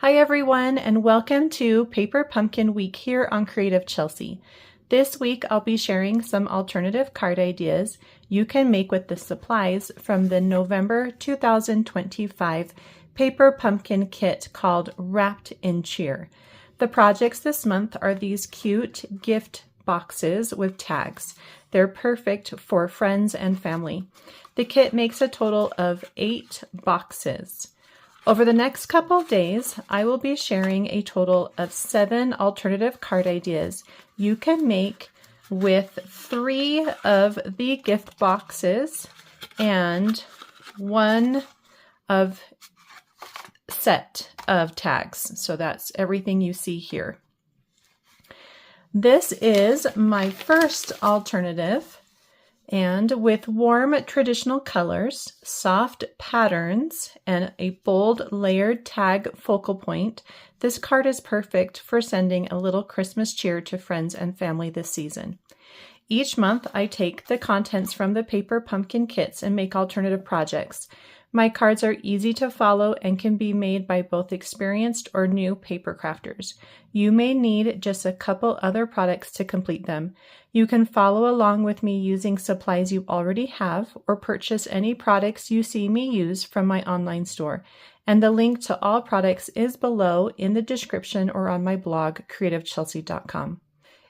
Hi everyone, and welcome to Paper Pumpkin Week here on Creative Chelsea. This week I'll be sharing some alternative card ideas you can make with the supplies from the November 2025 Paper Pumpkin Kit called Wrapped in Cheer. The projects this month are these cute gift boxes with tags. They're perfect for friends and family. The kit makes a total of 8 boxes. Over the next couple of days, I will be sharing a total of 7 alternative card ideas you can make with 3 of the gift boxes and 1 of set of tags. So that's everything you see here. This is my first alternative, and with warm traditional colors, soft patterns, and a bold layered tag focal point, this card is perfect for sending a little Christmas cheer to friends and family this season. Each month, I take the contents from the Paper Pumpkin kits and make alternative projects. My cards are easy to follow and can be made by both experienced or new paper crafters. You may need just a couple other products to complete them. You can follow along with me using supplies you already have or purchase any products you see me use from my online store. And the link to all products is below in the description or on my blog, creativechelsea.com.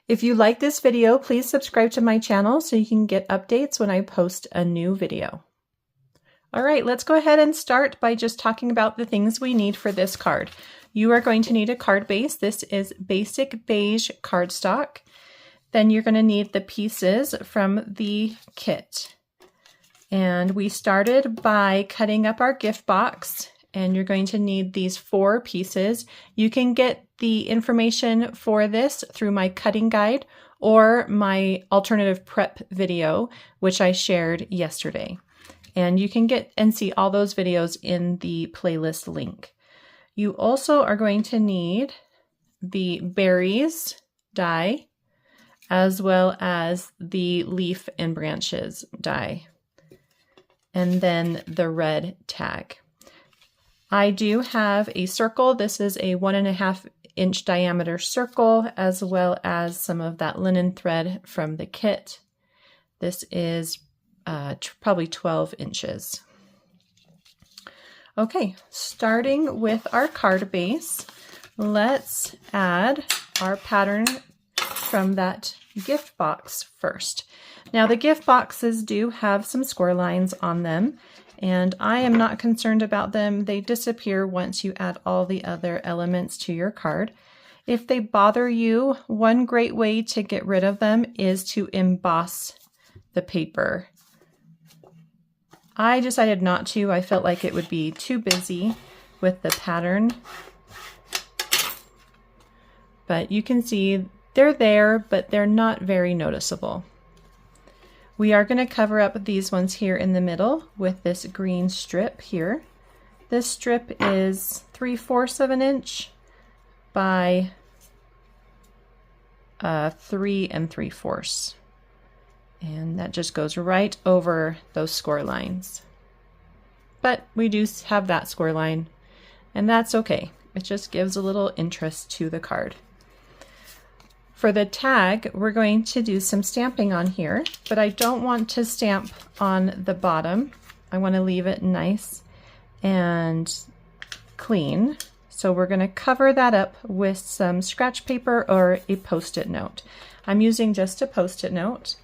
If you like this video, please subscribe to my channel so you can get updates when I post a new video. All right, let's go ahead and start by just talking about the things we need for this card. You are going to need a card base. This is basic beige cardstock. Then you're going to need the pieces from the kit. And we started by cutting up our gift box, and you're going to need these 4 pieces. You can get the information for this through my cutting guide or my alternative prep video, which I shared yesterday. And you can get and see all those videos in the playlist link. You also are going to need the berries die, as well as the leaf and branches die, and then the red tag. I do have a circle. This is a 1.5 inch diameter circle, as well as some of that linen thread from the kit. This is probably 12 inches. Okay, starting with our card base, let's add our pattern from that gift box first. Now the gift boxes do have some score lines on them, and I am not concerned about them. They disappear once you add all the other elements to your card. If they bother you, one great way to get rid of them is to emboss the paper. I decided not to. I felt like it would be too busy with the pattern. But you can see they're there, but they're not very noticeable. We are going to cover up these ones here in the middle with this green strip here. This strip is 3/4 of an inch by 3 3/4. And that just goes right over those score lines. But we do have that score line, and that's okay. It just gives a little interest to the card. For the tag, we're going to do some stamping on here, but I don't want to stamp on the bottom. I want to leave it nice and clean. So we're going to cover that up with some scratch paper or a Post-it note. I'm using just a Post-it note.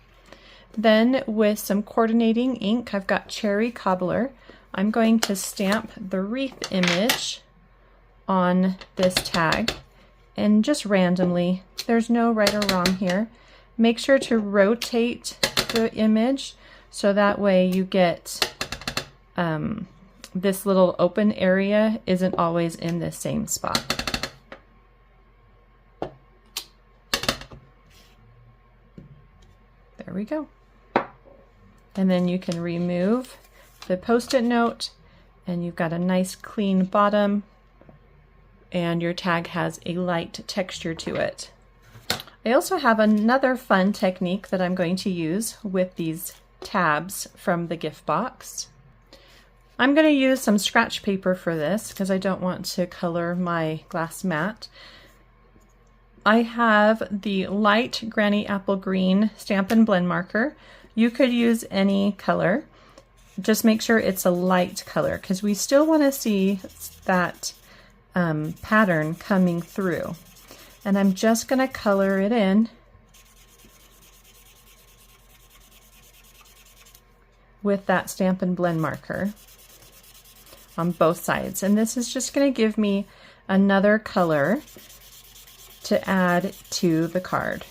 Then with some coordinating ink, I've got Cherry Cobbler. I'm going to stamp the wreath image on this tag, and just randomly, there's no right or wrong here. Make sure to rotate the image so that way you get this little open area isn't always in the same spot. There we go. And then you can remove the Post-it note, and you've got a nice clean bottom, and your tag has a light texture to it. I also have another fun technique that I'm going to use with these tabs from the gift box. I'm going to use some scratch paper for this because I don't want to color my glass mat. I have the light Granny Apple Green Stampin' Blend marker. You could use any color. Just make sure it's a light color because we still want to see that pattern coming through. And I'm just going to color it in with that Stampin' Blend marker on both sides. And this is just going to give me another color to add to the card.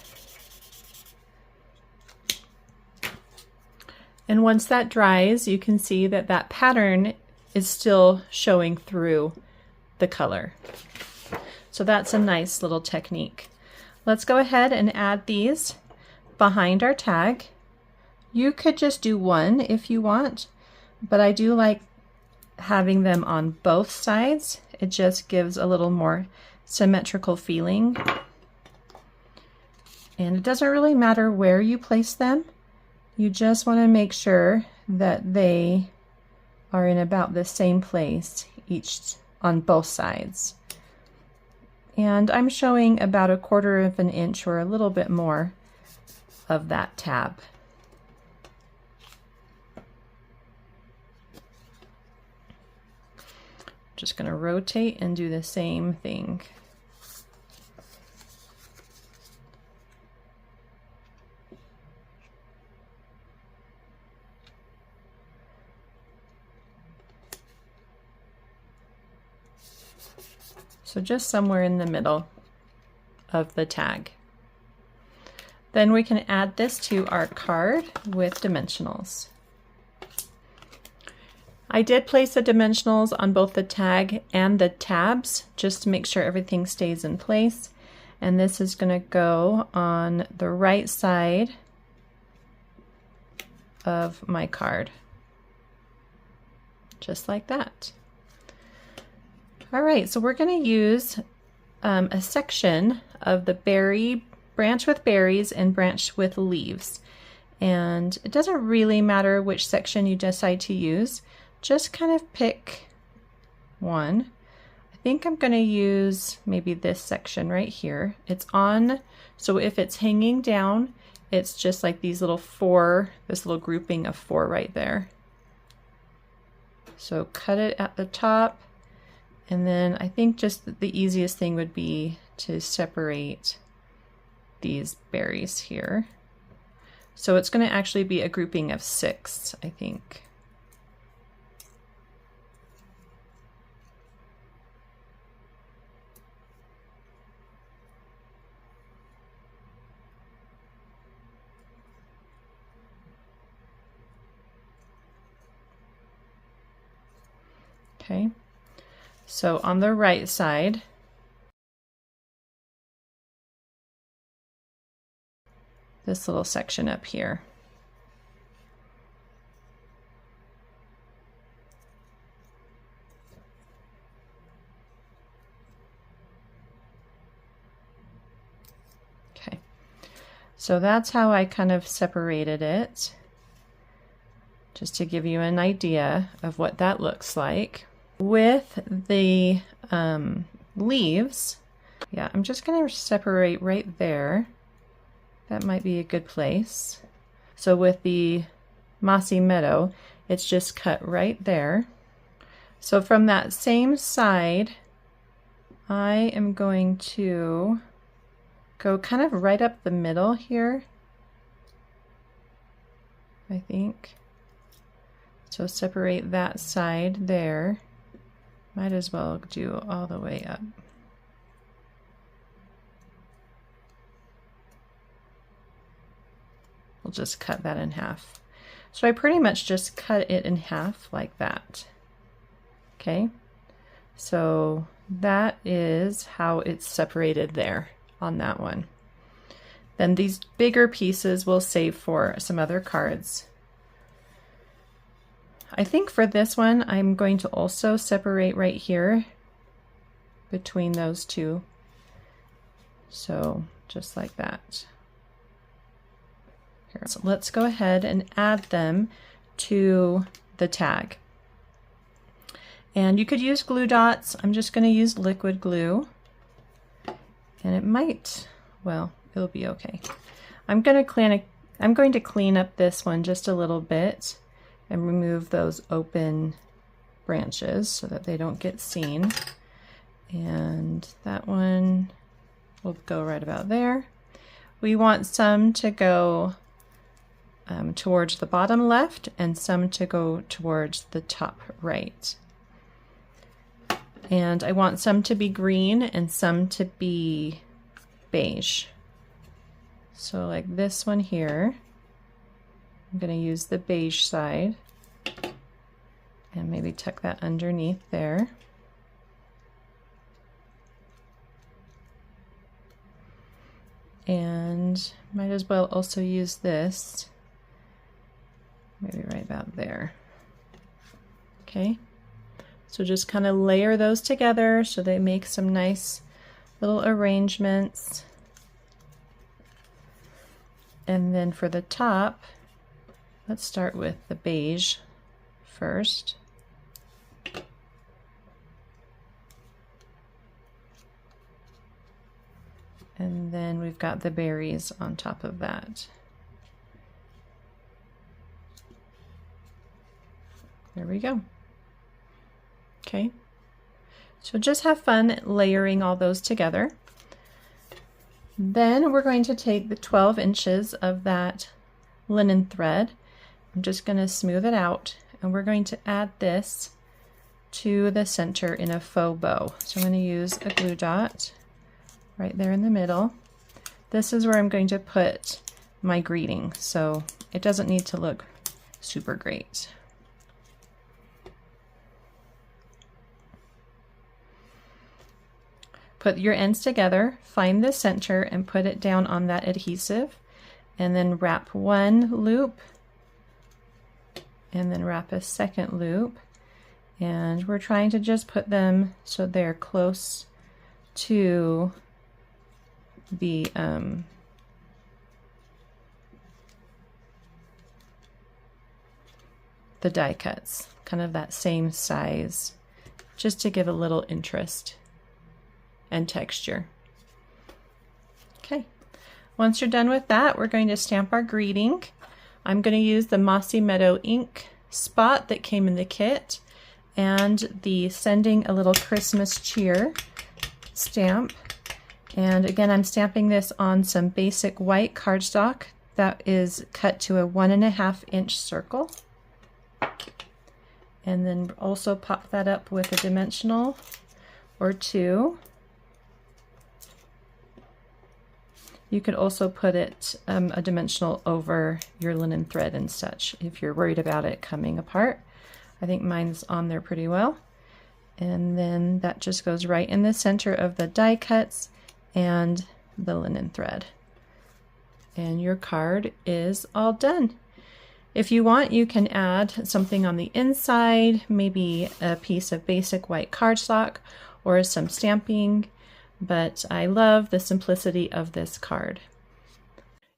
And once that dries, you can see that that pattern is still showing through the color. So that's a nice little technique. Let's go ahead and add these behind our tag. You could just do one if you want, but I do like having them on both sides. It just gives a little more symmetrical feeling. And it doesn't really matter where you place them. You just want to make sure that they are in about the same place each on both sides. And I'm showing about 1/4 of an inch or a little bit more of that tab. Just going to rotate and do the same thing. So just somewhere in the middle of the tag. Then we can add this to our card with dimensionals. I did place the dimensionals on both the tag and the tabs just to make sure everything stays in place. And this is going to go on the right side of my card. Just like that. All right, so we're going to use a section of the branch with berries and branch with leaves. And it doesn't really matter which section you decide to use. Just kind of pick one. I think I'm going to use maybe this section right here. It's on, so if it's hanging down, it's just like these little this little grouping of 4 right there. So cut it at the top. And then I think just the easiest thing would be to separate these berries here. So it's going to actually be a grouping of 6, I think. Okay. So on the right side, this little section up here. Okay, so that's how I kind of separated it, just to give you an idea of what that looks like. With the leaves, yeah, I'm just going to separate right there. That might be a good place. So with the mossy meadow, it's just cut right there. So from that same side, I am going to go kind of right up the middle here, I think. So separate that side there. Might as well do all the way up. We'll just cut that in half. So I pretty much just cut it in half like that. Okay, so that is how it's separated there on that one. Then these bigger pieces we'll save for some other cards. I think for this one, I'm going to also separate right here between those two. So just like that. Here. So let's go ahead and add them to the tag. And you could use glue dots. I'm just going to use liquid glue. And it might, well, it'll be okay. I'm going to clean up this one just a little bit and remove those open branches so that they don't get seen. And that one will go right about there. We want some to go towards the bottom left and some to go towards the top right. And I want some to be green and some to be beige. So like this one here, I'm going to use the beige side and maybe tuck that underneath there. And might as well also use this, maybe right about there. Okay, so just kind of layer those together so they make some nice little arrangements. And then for the top, let's start with the beige first. And then we've got the berries on top of that. There we go. Okay, so just have fun layering all those together. Then we're going to take the 12 inches of that linen thread. I'm just going to smooth it out, and we're going to add this to the center in a faux bow. So I'm going to use a glue dot right there in the middle. This is where I'm going to put my greeting, so it doesn't need to look super great. Put your ends together, find the center and put it down on that adhesive, and then wrap one loop and then wrap a second loop. And we're trying to just put them so they're close to the die cuts, kind of that same size, just to give a little interest and texture. Okay, once you're done with that, we're going to stamp our greeting. I'm going to use the Mossy Meadow ink spot that came in the kit and the Sending a Little Christmas Cheer stamp. And again, I'm stamping this on some basic white cardstock that is cut to a 1.5 inch circle. And then also pop that up with a dimensional or two. You could also put it a dimensional over your linen thread and such if you're worried about it coming apart. I think mine's on there pretty well. And then that just goes right in the center of the die cuts and the linen thread. And your card is all done. If you want, you can add something on the inside, maybe a piece of basic white cardstock or some stamping, but I love the simplicity of this card.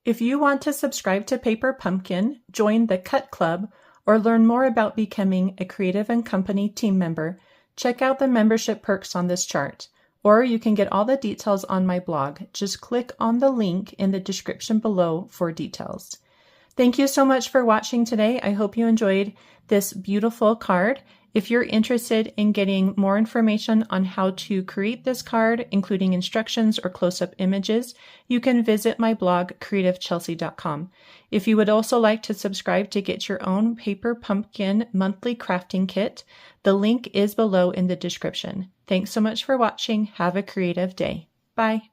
If you want to subscribe to Paper Pumpkin, join the Cut Club, or learn more about becoming a Creative & Company team member, check out the membership perks on this chart, or you can get all the details on my blog. Just click on the link in the description below for details. Thank you so much for watching today. I hope you enjoyed this beautiful card. If you're interested in getting more information on how to create this card, including instructions or close-up images, you can visit my blog, creativechelsea.com. If you would also like to subscribe to get your own Paper Pumpkin monthly crafting kit, the link is below in the description. Thanks so much for watching. Have a creative day. Bye.